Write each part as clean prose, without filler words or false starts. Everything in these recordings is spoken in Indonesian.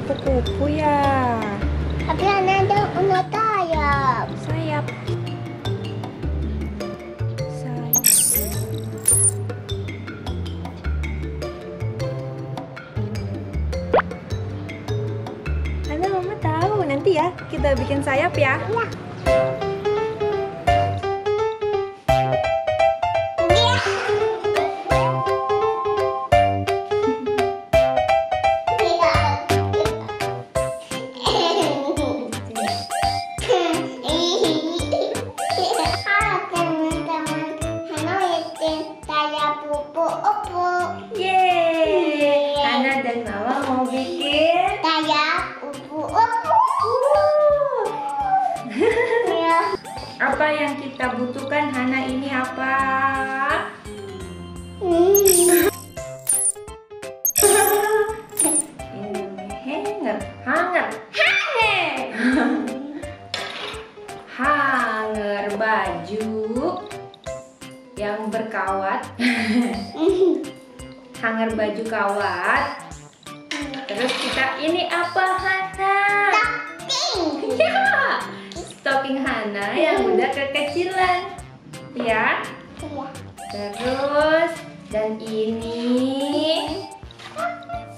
kupu-kupu ya. Tapi Hana ada sayap. Sayap. Hana, mama tahu. Nanti ya kita bikin sayap ya. Iya. Yeay, Hana dan Mama mau bikin Sayap kupu-kupu. Ya. apa yang kita butuhkan, Hana? Ini apa? Ini hanger baju yang berkawat. Hanger baju kawat. Terus kita ini apa, Hana? Stocking. Ya, stocking Hana yang udah kekecilan, ya. Iya. Terus dan ini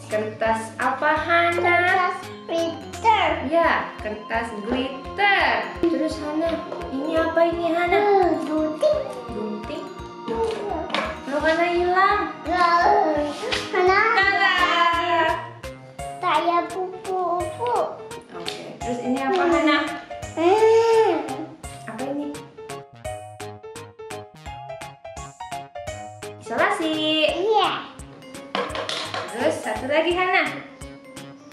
kertas apa, Hana? Kertas glitter. Ya, kertas glitter. Terus Hana, ini apa ini, Hana? Gunting. Gunting. Kalau Hana hilang. Hana. Tada! Sayap kupu-kupu. Oke, terus ini apa, Hana? Apa ini? Isolasi. Iya. Terus satu lagi, Hana.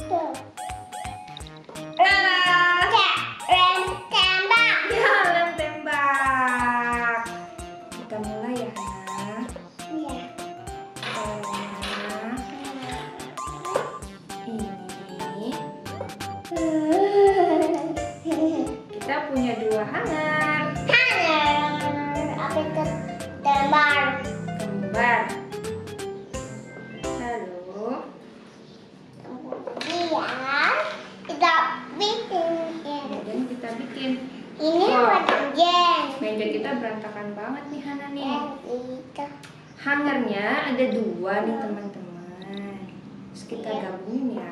Tuh. Tada! Rem tembak. Ya, lem tembak. Kita mulai ya, Hana. Iya. Ini kita punya dua hanger Apa itu? Tembar. kembar. Lalu Kemudian kita bikin. kemudian kita bikin. Ini Wow. buat jeng. Meja kita berantakan banget nih, Hana nih. Itu. Hangernya ada dua nih, teman-teman. Terus kita gabungin ya.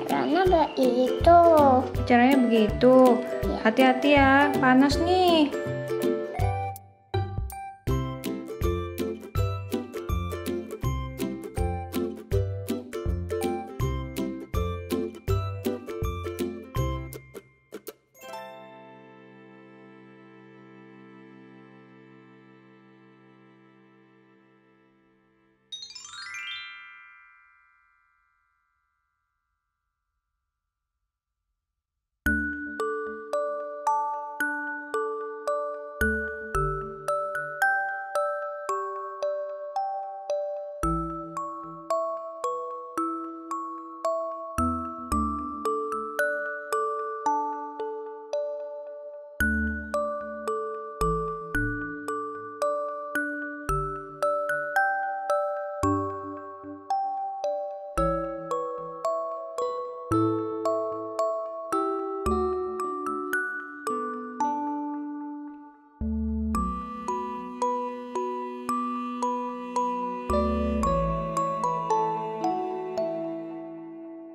Caranya begitu. Caranya begitu. Ya. Hati-hati ya, panas nih.